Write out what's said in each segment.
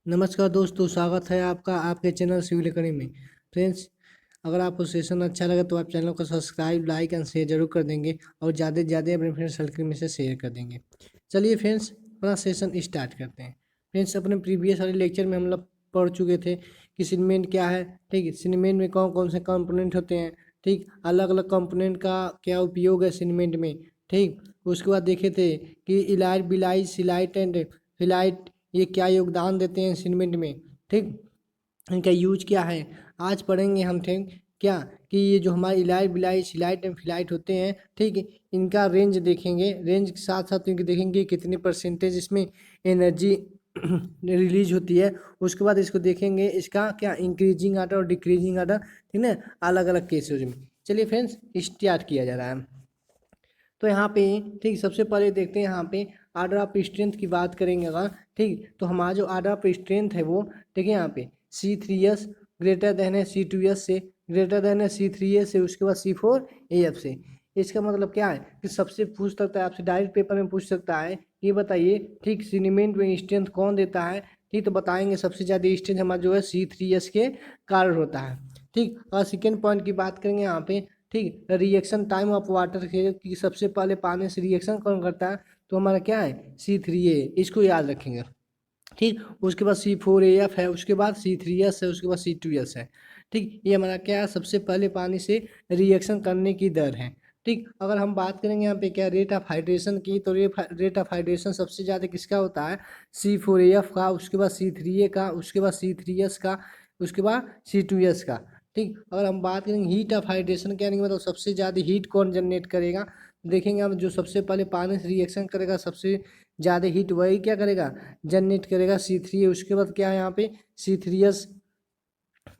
नमस्कार दोस्तों, स्वागत है आपका आपके चैनल सिविल एकेडमी में। फ्रेंड्स, अगर आपको सेशन अच्छा लगे तो आप चैनल को सब्सक्राइब, लाइक एंड शेयर जरूर कर देंगे और ज़्यादा से ज़्यादा अपने फ्रेंड सर्कल में से शेयर कर देंगे। चलिए फ्रेंड्स, अपना सेशन स्टार्ट करते हैं। फ्रेंड्स, अपने प्रीवियस वाले लेक्चर में हम लोग पढ़ चुके थे कि सीमेंट क्या है। ठीक है, सीमेंट में कौन कौन से कंपोनेंट होते हैं। ठीक, अलग अलग कंपोनेंट का क्या उपयोग है सीमेंट में। ठीक, उसके बाद देखे थे कि इलाइट, बिलाइट, सिलाइट एंड फिलाइट ये क्या योगदान देते हैं सीमेंट में। ठीक, इनका यूज क्या है आज पढ़ेंगे हम। ठीक, क्या कि ये जो हमारे इलाइट, बिलाइट, सिलाइट एंड फिलाइट होते हैं, ठीक है, इनका रेंज देखेंगे। रेंज के साथ साथ इनके देखेंगे कितने परसेंटेज इसमें एनर्जी रिलीज होती है। उसके बाद इसको देखेंगे इसका क्या इंक्रीजिंग आर्डर और डिक्रीजिंग आर्डर, ठीक है, अलग अलग केसेज में। चलिए फ्रेंड्स, स्टार्ट किया जा रहा है। तो यहाँ पे ठीक सबसे पहले देखते हैं यहाँ पे आर्डर ऑफ स्ट्रेंथ की बात करेंगे अगर। ठीक, तो हमारा जो आर्डर ऑफ स्ट्रेंथ है वो देखिए यहाँ पे C3s ग्रेटर देन है C2s से, ग्रेटर देन है C3s से, उसके बाद C4AF से। इसका मतलब क्या है कि सबसे पूछ सकता है आपसे, डायरेक्ट पेपर में पूछ सकता है, ये बताइए ठीक सीमेंट में स्ट्रेंथ कौन देता है। ठीक, तो बताएंगे सबसे ज़्यादा स्ट्रेंथ हमारा जो है C3s के कारण होता है। ठीक, और सेकेंड पॉइंट की बात करेंगे यहाँ पे। ठीक, रिएक्शन टाइम ऑफ वाटर की सबसे पहले पानी से रिएक्शन कौन करता है, तो हमारा क्या है C3A, इसको याद रखेंगे। ठीक, उसके बाद C4AF है, उसके बाद C3s है, उसके बाद C2s है। ठीक, ये हमारा क्या है, सबसे पहले पानी से रिएक्शन करने की दर है। ठीक, अगर हम बात करेंगे यहाँ पे क्या रेट ऑफ हाइड्रेशन की, तो रेट ऑफ हाइड्रेशन सबसे ज़्यादा किसका होता है, C4AF का, उसके बाद C3A का, उसके बाद C3s का, उसके बाद C2s का। ठीक, अगर हम बात करेंगे हीट ऑफ हाइड्रेशन क्या नहीं, मतलब सबसे ज़्यादा हीट कौन जनरेट करेगा, देखेंगे हम जो सबसे पहले पानी से रिएक्शन करेगा सबसे ज़्यादा हीट वही क्या करेगा, जनरेट करेगा C3A। उसके बाद क्या है यहाँ पे C3s,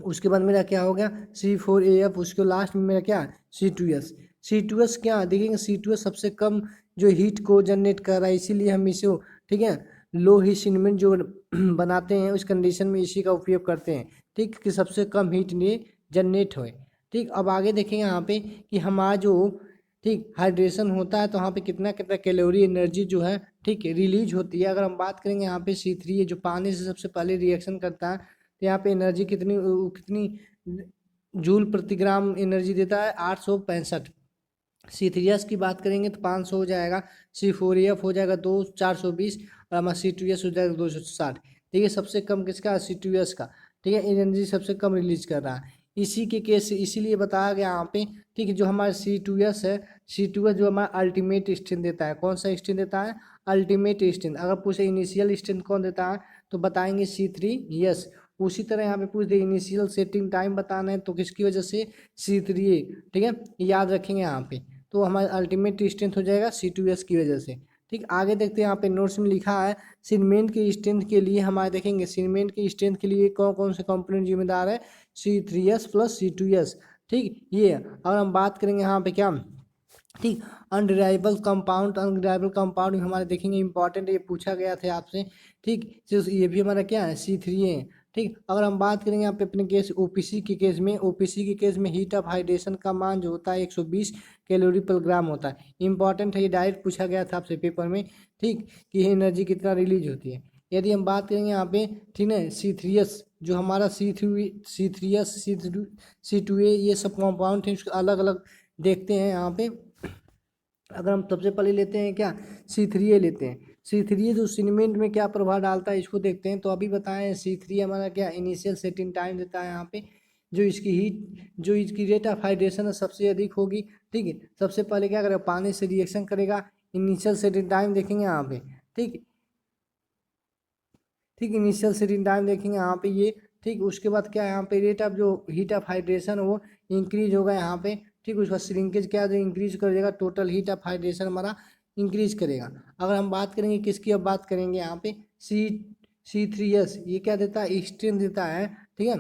उसके बाद मेरा क्या हो गया C4AF, उसके लास्ट में मेरा क्या C2s। C2s क्या देखेंगे, C2s सबसे कम जो हीट को जनरेट कर रहा है, इसीलिए हम इसे ठीक है लो हीट सीमेंट जो बनाते हैं उस कंडीशन में इसी का उपयोग करते हैं। ठीक, कि सबसे कम हीट ने जनरेट होए। ठीक, अब आगे देखेंगे यहाँ पे कि हमारा जो ठीक हाइड्रेशन होता है तो यहाँ पे कितना कितना कैलोरी एनर्जी जो है ठीक रिलीज होती है। अगर हम बात करेंगे यहाँ पे C3 जो पानी से सबसे पहले रिएक्शन करता है, तो यहाँ पे एनर्जी कितनी कितनी जूल प्रति ग्राम एनर्जी देता है, 865। C3s की बात करेंगे तो 500 हो जाएगा, C4AF हो जाएगा 420 और हमारा C2s हो जाएगा 260। ठीक है, सबसे कम किसका, C2s का। ठीक है, एनर्जी सबसे कम रिलीज कर रहा है। इसी के केस इसीलिए बताया गया यहाँ पे। ठीक है, जो हमारा C2s है, C2s जो हमारा अल्टीमेट स्ट्रेंथ देता है, कौन सा स्ट्रेंथ देता है, अल्टीमेट स्ट्रेंथ। अगर पूछे इनिशियल स्ट्रेंथ कौन देता है तो बताएंगे C3s। उसी तरह यहाँ पे पूछ दे इनिशियल सेटिंग टाइम बताना है तो किसकी वजह से C3A। ठीक है, याद रखेंगे यहाँ पे। तो हमारा अल्टीमेट स्ट्रेंथ हो जाएगा C2s की वजह से। ठीक, आगे देखते हैं यहाँ पे नोट्स में लिखा है सीमेंट की स्ट्रेंथ के लिए हमारे देखेंगे सीमेंट की स्ट्रेंथ के लिए कौन कौन से कंपोनेंट जिम्मेदार है, C3s प्लस C2s। ठीक, ये अगर हम बात करेंगे यहाँ पे क्या ठीक अनडिराइबल कंपाउंड, अनडिराइबल कंपाउंड हमारे देखेंगे इंपॉर्टेंट, ये पूछा गया था आपसे। ठीक, ये भी हमारा क्या है C3A है। ठीक, अगर हम बात करेंगे यहाँ पे अपने केस OPC के केस में, OPC के केस में हीट ऑफ हाइड्रेशन का मान जो होता है 120 कैलोरी पर ग्राम होता है। इंपॉर्टेंट है, ये डायरेक्ट पूछा गया था आपसे पेपर में। ठीक, कि एनर्जी कितना रिलीज होती है। यदि हम बात करेंगे यहाँ पे ठीक है C3s जो हमारा C3s C2A ये सब कंपाउंड है, उसके अलग अलग देखते हैं यहाँ पे। अगर हम सबसे पहले लेते हैं क्या C3A लेते हैं, C3A जो सीमेंट में क्या प्रभाव डालता है इसको देखते हैं। तो अभी बताएं C3 हमारा क्या इनिशियल सेटिंग टाइम देता है यहाँ पे, जो इसकी हीट जो इसकी रेट ऑफ हाइड्रेशन है सबसे अधिक होगी। ठीक है, सबसे पहले क्या करेगा, पानी से रिएक्शन करेगा, इनिशियल सेटिंग टाइम देखेंगे यहाँ पे। ठीक ठीक, इनिशियल सेटिंग टाइम देखेंगे यहाँ पे ये। ठीक, उसके बाद क्या है यहाँ पे रेट ऑफ जो हीट ऑफ हाइड्रेशन वो इंक्रीज होगा यहाँ पे। ठीक, उसका श्रिंकेज क्या जो इंक्रीज कर देगा, टोटल हीट ऑफ हाइड्रेशन हमारा इंक्रीज करेगा। अगर हम बात करेंगे किसकी, अब बात करेंगे यहाँ पे C3s ये क्या देता है, स्ट्रेंथ देता है। ठीक है,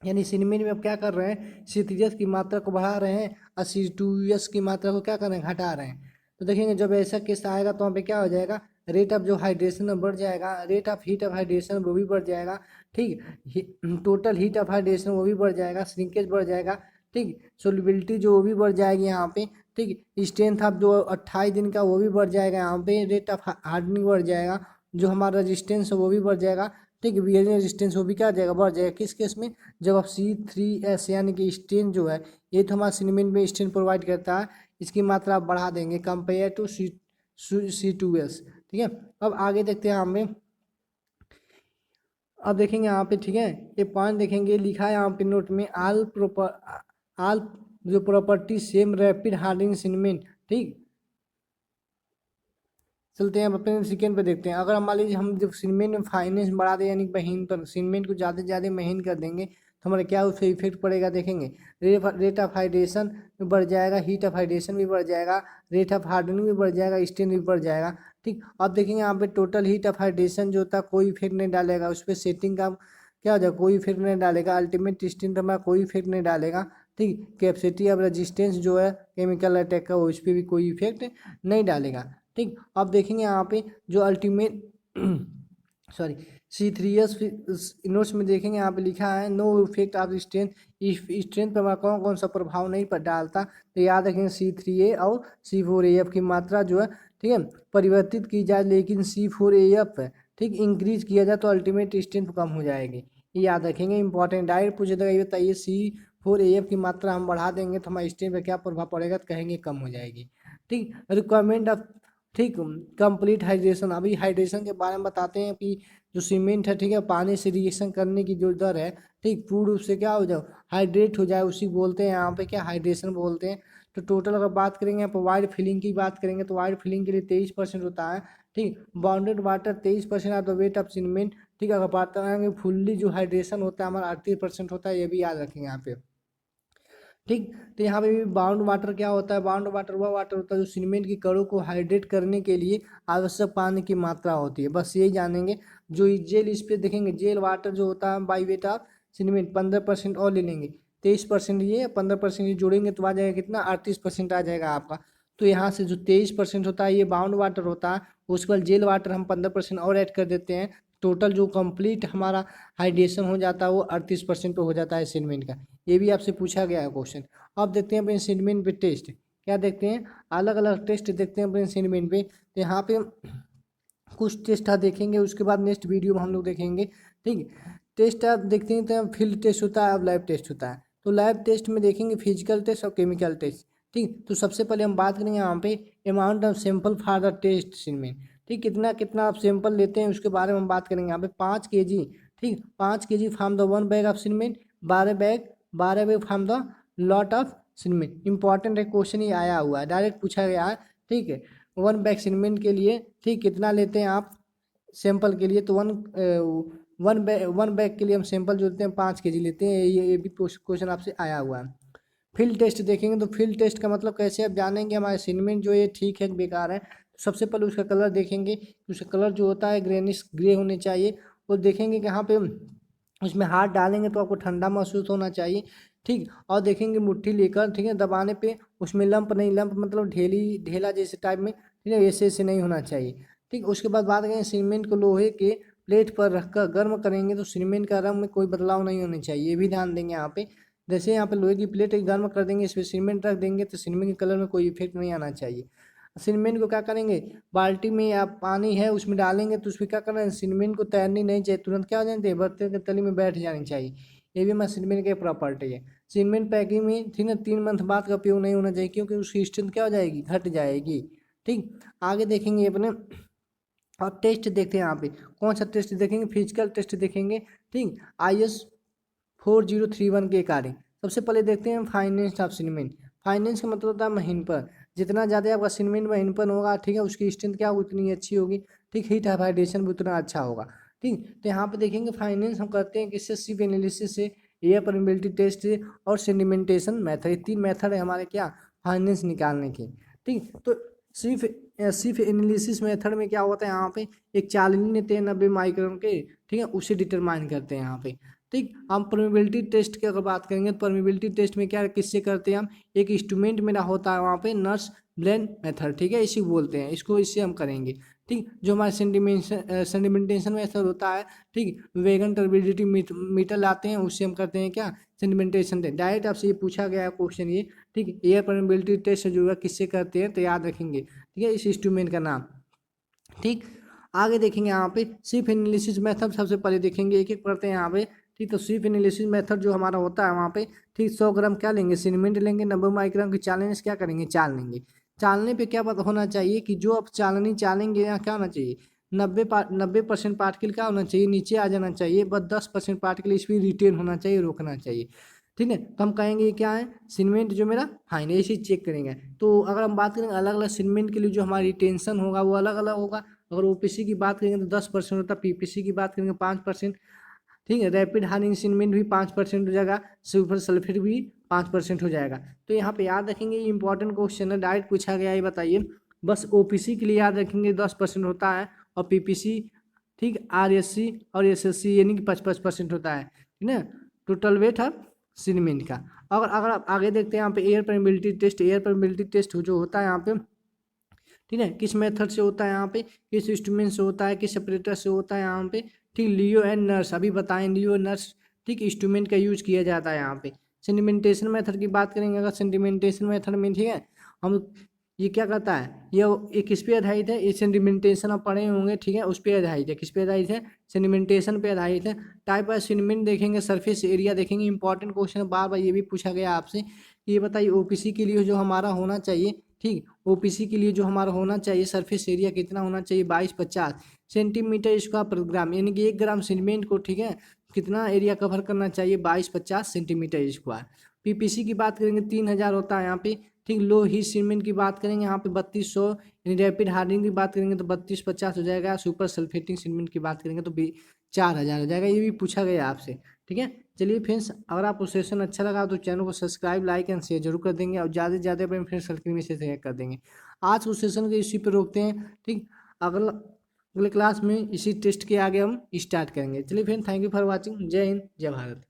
यानी सीमेंट में अब क्या कर रहे हैं, C3s की मात्रा को बढ़ा रहे हैं और C2s की मात्रा को क्या कर रहे हैं, घटा रहे हैं। तो देखेंगे जब ऐसा केस आएगा तो वहाँ पे क्या हो जाएगा, रेट ऑफ जो हाइड्रेशन बढ़ जाएगा, rate of heat of hydration वो भी बढ़ जाएगा। ठीक, टोटल हीट ऑफ हाइड्रेशन वो भी बढ़ जाएगा, श्रिंकेज बढ़ जाएगा। ठीक, सोलिबिलिटी जो वो भी बढ़ जाएगी यहाँ पे। ठीक, स्ट्रेंथ ऑफ जो 28 दिन का वो भी बढ़ जाएगा यहाँ पे, रेट ऑफ हार्डनिंग बढ़ जाएगा, जो हमारा रजिस्टेंस है वो भी बढ़ जाएगा। ठीक है। बियरिंग रेजिस्टेंस वो भी क्या आ जाएगा, बढ़ जाएगा। किस केस में, जब आप C3S यानी कि स्ट्रेन जो है, ये तो हमारा सीमेंट में स्ट्रेन प्रोवाइड करता है, इसकी मात्रा आप बढ़ा देंगे कंपेयर टू C2S। ठीक है। अब आगे देखते हैं हमें, अब देखेंगे यहाँ पे, ठीक है, ये पॉइंट देखेंगे, लिखा है यहाँ पे नोट में, आल जो property same rapid hardening cement. ठीक, चलते हैं अब अपने सेकेंड पे देखते हैं। अगर मान लीजिए हम जब सीमेंट में फाइनेंस बढ़ा दें यानी महीन पर सीमेंट को ज़्यादा से ज़्यादा महीन कर देंगे तो हमारा क्या उस पर इफेक्ट पड़ेगा, देखेंगे। रेट ऑफ हाइड्रेशन भी बढ़ जाएगा, हीट ऑफ हाइड्रेशन भी बढ़ जाएगा, रेट ऑफ हार्डनिंग भी बढ़ जाएगा, स्ट्रेन भी बढ़ जाएगा। ठीक, अब देखेंगे यहाँ पे टोटल हीट ऑफ हाइड्रेशन जो होता है कोई इफेक्ट नहीं डालेगा उस पर, सेटिंग का क्या हो जाएगा, कोई इफेक्ट नहीं डालेगा। अल्टीमेट स्ट्रेन पर हमारा कोई इफेक्ट नहीं डालेगा। ठीक, कैपेसिटी ऑफ रेजिस्टेंस जो है केमिकल अटैक का, उस पर भी कोई इफेक्ट नहीं डालेगा। ठीक, अब देखेंगे यहाँ पे जो अल्टीमेट सॉरी C3S नोट्स में देखेंगे, यहाँ पे लिखा है no effect of strength, strength पर कौन कौन सा प्रभाव नहीं पर डालता। तो याद रखेंगे C3A और C4AF की मात्रा जो है, ठीक है, परिवर्तित की जाए, लेकिन C4AF ठीक इंक्रीज किया जाए तो अल्टीमेट स्ट्रेंथ कम हो जाएगी। ये याद रखेंगे, इंपॉर्टेंट। डायरेक्ट पूछे तो ये बताइए C4AF की मात्रा हम बढ़ा देंगे तो हमारे स्ट्रेंथ पर क्या प्रभाव पड़ेगा, तो कहेंगे कम हो जाएगी। ठीक, रिक्वायरमेंट ऑफ, ठीक, कंप्लीट हाइड्रेशन। अभी हाइड्रेशन के बारे में बताते हैं कि जो सीमेंट है, ठीक है, पानी से रिएक्शन करने की जो दर है, ठीक, पूर्ण रूप से क्या हो जाए, हाइड्रेट हो जाए, उसी बोलते हैं यहाँ पे क्या, हाइड्रेशन बोलते हैं। तो टोटल अगर बात करेंगे यहाँ पर वाइड फिलिंग की बात करेंगे तो वाइड फिलिंग के लिए 23% होता है। ठीक, bounded water 23% of the weight of cement. ठीक, अगर बात करेंगे फुल्ली जो हाइड्रेशन होता है हमारा 38% होता है, ये भी याद रखेंगे यहाँ पे। ठीक, तो यहाँ पे भी बाउंड वाटर क्या होता है, बाउंड वाटर वह वाटर होता है जो सीमेंट की कणों को हाइड्रेट करने के लिए आवश्यक पानी की मात्रा होती है, बस यही जानेंगे। जो जेल, इस पे देखेंगे जेल वाटर जो होता है बाई वेट ऑफ सीमेंट 15% और ले लेंगे, 23% ये 15% ये जोड़ेंगे तो आ जाएगा कितना, 38% आ जाएगा आपका। तो यहाँ से जो 23% होता है ये बाउंड वाटर होता है, उसके बाद जेल वाटर हम 15% और ऐड कर देते हैं, टोटल जो कंप्लीट हमारा हाइड्रेशन हो जाता है वो 38% पे हो जाता है सीमेंट का। ये भी आपसे पूछा गया है क्वेश्चन। अब देखते हैं अपने सीमेंट पे टेस्ट, क्या देखते हैं, अलग अलग टेस्ट देखते हैं अपने सीमेंट पे। तो यहाँ पे कुछ टेस्ट आप देखेंगे, उसके बाद नेक्स्ट वीडियो में हम लोग देखेंगे। ठीक, टेस्ट आप देखते हैं तो फील्ड टेस्ट होता है, अब लैब टेस्ट होता है। तो लैब टेस्ट में देखेंगे फिजिकल टेस्ट और केमिकल टेस्ट। ठीक, तो सबसे पहले हम बात करेंगे यहाँ पे amount of sample for the test cement. ठीक, कितना कितना आप सैंपल लेते हैं उसके बारे में हम बात करेंगे यहाँ पे, 5 kg। ठीक, 5 kg from the 1 bag of cement, 12 bag from the lot of cement. Important है, क्वेश्चन ही आया हुआ है, डायरेक्ट पूछा गया है। ठीक है, 1 बैग सीमेंट के लिए, ठीक, कितना लेते हैं आप सैंपल के लिए, तो वन बैग के लिए हम सैंपल जो लेते हैं 5 kg लेते हैं। ये भी क्वेश्चन आपसे आया हुआ है। फील्ड टेस्ट देखेंगे तो फील्ड टेस्ट का मतलब कैसे आप जानेंगे हमारे सीमेंट जो ये ठीक है कि बेकार है। सबसे पहले उसका कलर देखेंगे, उसका कलर जो होता है ग्रेनिश ग्रे होने चाहिए। और देखेंगे कि यहाँ पे उसमें हाथ डालेंगे तो आपको ठंडा महसूस होना चाहिए। ठीक, और देखेंगे मुट्ठी लेकर, ठीक है, दबाने पे उसमें लंप नहीं, लंप मतलब ढेला जैसे टाइप में, ठीक है, ऐसे ऐसे नहीं होना चाहिए। ठीक, उसके बाद बात करें सीमेंट को लोहे के प्लेट पर रखकर गर्म करेंगे तो सीमेंट का रंग में कोई बदलाव नहीं होना चाहिए, ये भी ध्यान देंगे यहाँ पे। जैसे यहाँ पे लोहे की प्लेट गर्म कर देंगे, इस पर सीमेंट रख देंगे तो सीमेंट के कलर में कोई इफेक्ट नहीं आना चाहिए। सीमेंट को क्या करेंगे, बाल्टी में या पानी है उसमें डालेंगे तो उसमें क्या करना है, सीमेंट को तैरनी नहीं चाहिए, तुरंत क्या हो जाना चाहिए, बर्तन के तली में बैठ जानी चाहिए। ये भी हमारे सीमेंट की प्रॉपर्टी है। सीमेंट पैकिंग में, ठीक है, 3 मंथ बाद का उपयोग नहीं होना चाहिए क्योंकि उसकी स्ट्रेंथ क्या हो जाएगी, घट जाएगी। ठीक, आगे देखेंगे अपने, और टेस्ट देखते हैं यहाँ पे, कौन सा टेस्ट देखेंगे, फिजिकल टेस्ट देखेंगे। ठीक, IS 4031 के अकॉर्डिंग सबसे पहले देखते हैं फाइनेंस ऑफ सीमेंट। फाइनेंस का मतलब होता है महीन पर, जितना ज़्यादा आपका सीमेंट महीन पर होगा, ठीक है, उसकी स्ट्रेंथ क्या होगी, उतनी अच्छी होगी। ठीक, हीट ऑफ हाइड्रेशन भी उतना अच्छा होगा। ठीक, तो यहाँ पे देखेंगे फाइनेंस हम करते हैं किससे, सिर्फ एनालिसिस से, एयर परमिबिलिटी टेस्ट से और सेडिमेंटेशन मेथड, ये 3 मेथड है हमारे क्या, फाइनेंस निकालने की। ठीक, तो सिर्फ सिर्फ एनालिसिस मेथड में क्या होता है, यहाँ पे एक चालनी 90 माइक्रोन के, ठीक है, उसे डिटरमाइन करते हैं यहाँ पे। ठीक, हम परमिबिलिटी टेस्ट की अगर बात करेंगे तो परमिबिलिटी टेस्ट में क्या किससे करते हैं हम, एक इंस्ट्रूमेंट मेरा होता है वहाँ पे नर्स ब्लेंड मेथड, ठीक है, इसी बोलते हैं इसको, इससे हम करेंगे। ठीक, जो हमारे सेडिमेंटेशन मेथड होता है, ठीक, वेगन टर्बिडिटी मीटर लाते हैं, उससे हम करते हैं क्या, सेडिमेंटेशन टेस्ट। डायरेक्ट आपसे ये पूछा गया है क्वेश्चन ये। ठीक, एयर परमिबिलिटी टेस्ट जो है किससे करते हैं, तो याद रखेंगे, ठीक है, इस इंस्ट्रूमेंट का नाम। ठीक, आगे देखेंगे यहाँ पे स्विफ्ट एनालिसिस मेथड सबसे पहले देखेंगे, एक एक करते हैं यहाँ पे। ठीक, तो स्विफ्ट एनालिसिस मेथड जो हमारा होता है वहाँ पे, ठीक, 100 ग्राम क्या लेंगे, सीमेंट लेंगे, 90 माइक्रोन की चालनी से क्या करेंगे, चाल लेंगे। चालने पे क्या पता होना चाहिए कि जो आप चालनी चालेंगे यहाँ क्या होना चाहिए, 90% पार्टिकल क्या होना चाहिए, नीचे आ जाना चाहिए, बस 10% पार्टिकल इस पर रिटेन होना चाहिए, रोकना चाहिए। ठीक है, तो हम कहेंगे ये क्या है, सीमेंट जो मेरा फाइन, ये चीज़ चेक करेंगे। तो अगर हम बात करेंगे अलग अलग सीमेंट के लिए जो हमारी रिटेंशन होगा वो अलग अलग होगा। अगर ओपीसी की बात करेंगे तो 10% होता है, पीपीसी की बात करेंगे 5%। ठीक है, रैपिड हार्डनिंग सीमेंट भी 5% हो जाएगा, सुपर सल्फेट भी 5% हो जाएगा। तो यहाँ पे याद रखेंगे, ये इंपॉर्टेंट क्वेश्चन है, डायरेक्ट पूछा गया है, बताइए। बस ओपीसी के लिए याद रखेंगे 10% होता है, और पीपीसी, ठीक, आरएससी और एसएससी यानी कि 55% होता है, ठीक है, टोटल वेट है सीमेंट का। अगर अगर आप आगे देखते हैं यहाँ पे air permeability test, air permeability test जो होता है यहाँ पे, ठीक है, किस मेथड से होता है यहाँ पे, किस इंस्ट्रूमेंट से होता है, किस सेपरेटर से होता है यहाँ पे। ठीक, लियो एंड नर्स अभी बताएं, लियो नर्स, ठीक, इंस्ट्रूमेंट का यूज किया जाता है यहाँ पे। सेडिमेंटेशन मेथड की बात करेंगे, अगर सेडिमेंटेशन मेथड में, ठीक है, हम ये क्या करता है, ये किस पे आधारित है, ये सेडिमेंटेशन आप पढ़े होंगे, ठीक है, उस पे आधारित है, किस पे आधारित है, सेडिमेंटेशन पे आधारित है। टाइप ऑफ सेडिमेंट देखेंगे, सरफेस एरिया देखेंगे, इंपॉर्टेंट क्वेश्चन बार बार ये भी पूछा गया आपसे। ये बताइए ओपीसी के लिए जो हमारा होना चाहिए, ठीक, ओपीसी के लिए जो हमारा होना चाहिए सरफेस एरिया कितना होना चाहिए, 2250 सेंटीमीटर स्क्वायर पर ग्राम, यानी कि 1 ग्राम सीमेंट को, ठीक है, कितना एरिया कवर करना चाहिए, 2250 सेंटीमीटर स्क्वायर। पीपीसी की बात करेंगे 3000 होता है यहाँ पे। ठीक, लो हीट सीमेंट की बात करेंगे यहाँ पे 3200, यानी रैपिड हार्डनिंग की बात करेंगे तो 3250 हो जाएगा, सुपर सल्फेटिंग सीमेंट की बात करेंगे तो 4000 हो जाएगा, ये भी पूछा गया आपसे। ठीक है, चलिए फ्रेंड्स, अगर आपको सेशन अच्छा लगा तो चैनल को सब्सक्राइब, लाइक एंड शेयर जरूर कर देंगे, और ज़्यादा से ज़्यादा अपने फ्रेंड सर्कल में से शेयर कर देंगे। आज उस सेशन को इसी पे रोकते हैं। ठीक, अगला अगले क्लास में इसी टेस्ट के आगे हम स्टार्ट करेंगे। चलिए friend, thank you for watching. जय हिंद, जय भारत।